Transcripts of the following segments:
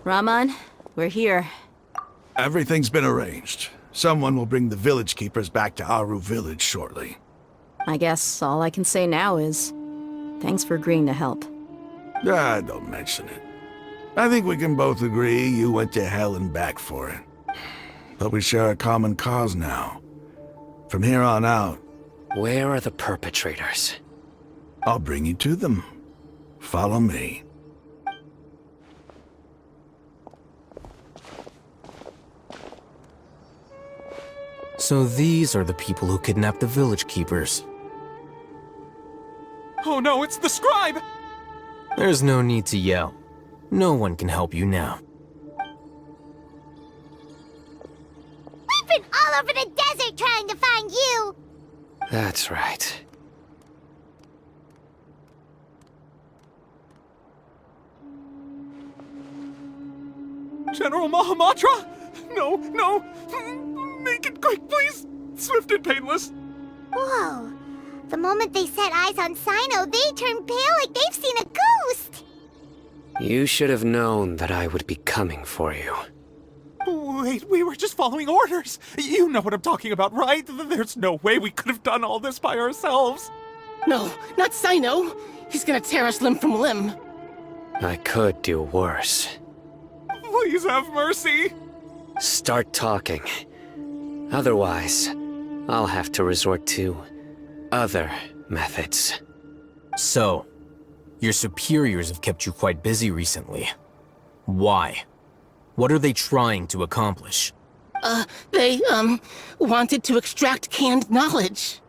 Raman, we're here. Everything's been arranged. Someone will bring the village keepers back to Aru village shortly. I guess all I can say now is, thanks for agreeing to help. Don't mention it. I think we can both agree you went to hell and back for it. But we share a common cause now. From here on out... Where are the perpetrators? I'll bring you to them. Follow me. So these are the people who kidnapped the village keepers. Oh no, it's the scribe! There's no need to yell. No one can help you now. We've been all over the desert trying to find you! That's right. General Mahamatra? No, no! Make it quick, please! Swift and painless! Whoa. The moment they set eyes on CYNO, they turn pale like they've seen a ghost! You should have known that I would be coming for you. Wait, we were just following orders! You know what I'm talking about, right? There's no way we could have done all this by ourselves! No, not CYNO! He's gonna tear us limb from limb! I could do worse. Please have mercy! Start talking. Otherwise, I'll have to resort to other methods. So, your superiors have kept you quite busy recently. Why? What are they trying to accomplish? They wanted to extract canned knowledge.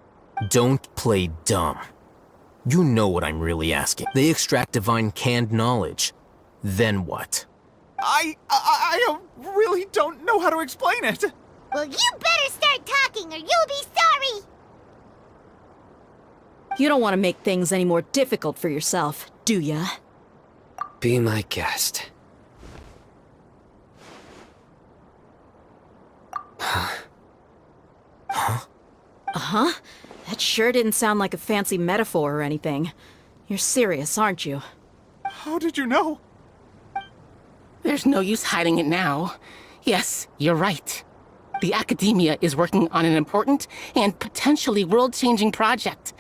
Don't play dumb. You know what I'm really asking. They extract divine canned knowledge. Then what? I really don't know how to explain it! Well, you better start talking or you'll be sorry! You don't want to make things any more difficult for yourself, do ya? Be my guest. Uh-huh? That sure didn't sound like a fancy metaphor or anything. You're serious, aren't you? How did you know? There's no use hiding it now. Yes, you're right. The Academia is working on an important and potentially world-changing project.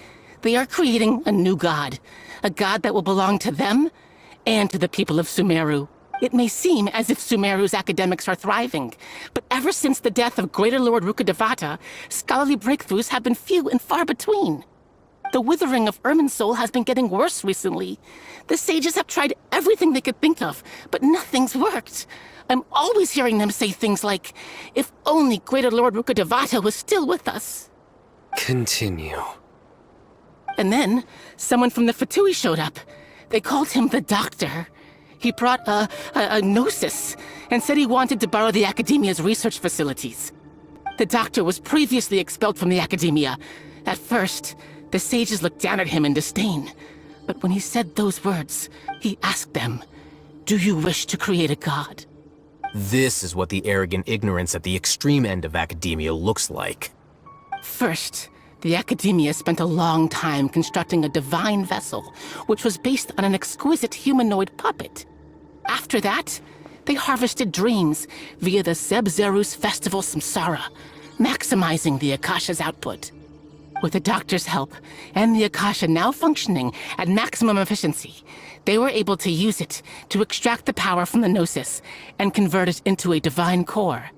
They are creating a new god. A god that will belong to them and to the people of Sumeru. It may seem as if Sumeru's academics are thriving, but ever since the death of Greater Lord Rukkhadevata, scholarly breakthroughs have been few and far between. The withering of Irminsul has been getting worse recently. The sages have tried everything they could think of, but nothing's worked. I'm always hearing them say things like, if only Greater Lord Rukkhadevata was still with us. Continue. And then, someone from the Fatui showed up. They called him the Doctor. He brought a gnosis and said he wanted to borrow the Academia's research facilities. The Doctor was previously expelled from the Academia. At first, the sages looked down at him in disdain. But when he said those words, he asked them, "Do you wish to create a god?" This is what the arrogant ignorance at the extreme end of academia looks like. First, the Academia spent a long time constructing a divine vessel, which was based on an exquisite humanoid puppet. After that, they harvested dreams via the Zeb-Zerus Festival Samsara, maximizing the Akasha's output. With the Doctor's help, and the Akasha now functioning at maximum efficiency, they were able to use it to extract the power from the Gnosis and convert it into a divine core.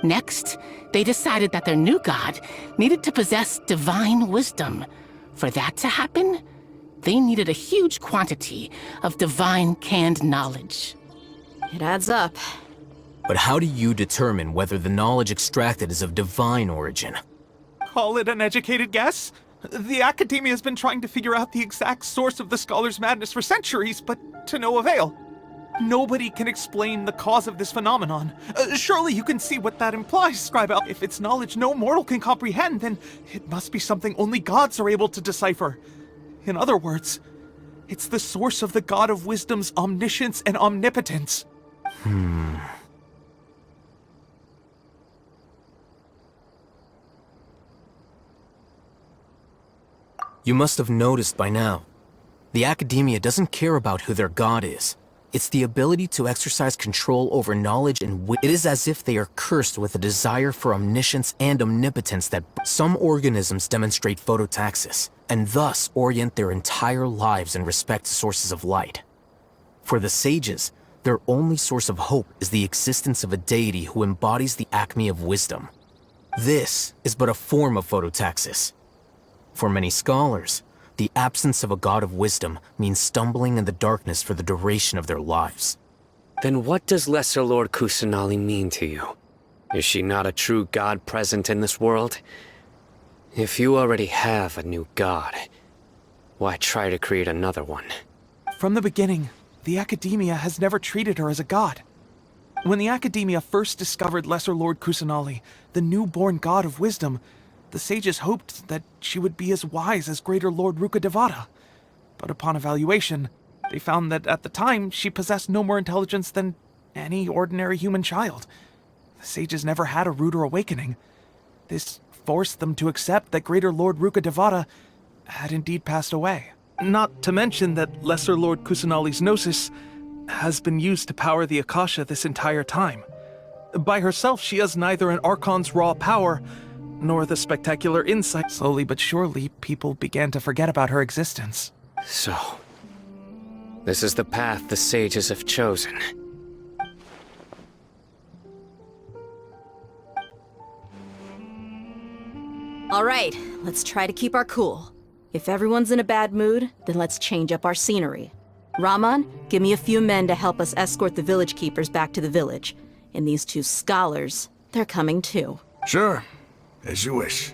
Next, they decided that their new god needed to possess divine wisdom. For that to happen, they needed a huge quantity of divine canned knowledge. It adds up. But how do you determine whether the knowledge extracted is of divine origin? Call it an educated guess? The Academia has been trying to figure out the exact source of the Scholar's Madness for centuries, but to no avail. Nobody can explain the cause of this phenomenon. Surely you can see what that implies, Scribe. If it's knowledge no mortal can comprehend, then it must be something only gods are able to decipher. In other words, it's the source of the God of Wisdom's omniscience and omnipotence. You must have noticed by now. The Academia doesn't care about who their god is. It's the ability to exercise control over knowledge and it is as if they are cursed with a desire for omniscience and omnipotence that some organisms demonstrate phototaxis, and thus orient their entire lives in respect to sources of light. For the sages, their only source of hope is the existence of a deity who embodies the acme of wisdom. This is but a form of phototaxis. For many scholars, the absence of a god of wisdom means stumbling in the darkness for the duration of their lives. Then what does Lesser Lord Kusanali mean to you? Is she not a true god present in this world? If you already have a new god, why try to create another one? From the beginning, the Academia has never treated her as a god. When the Academia first discovered Lesser Lord Kusanali, the newborn god of wisdom, the sages hoped that she would be as wise as Greater Lord Rukkhadevata. But upon evaluation, they found that at the time she possessed no more intelligence than any ordinary human child. The sages never had a ruder awakening. This forced them to accept that Greater Lord Rukkhadevata had indeed passed away. Not to mention that Lesser Lord Kusanali's gnosis has been used to power the Akasha this entire time. By herself, she has neither an Archon's raw power nor the spectacular insight. Slowly but surely, people began to forget about her existence. So, this is the path the sages have chosen. All right, let's try to keep our cool. If everyone's in a bad mood, then let's change up our scenery. Rahman, give me a few men to help us escort the village keepers back to the village. And these two scholars, they're coming too. Sure. As you wish.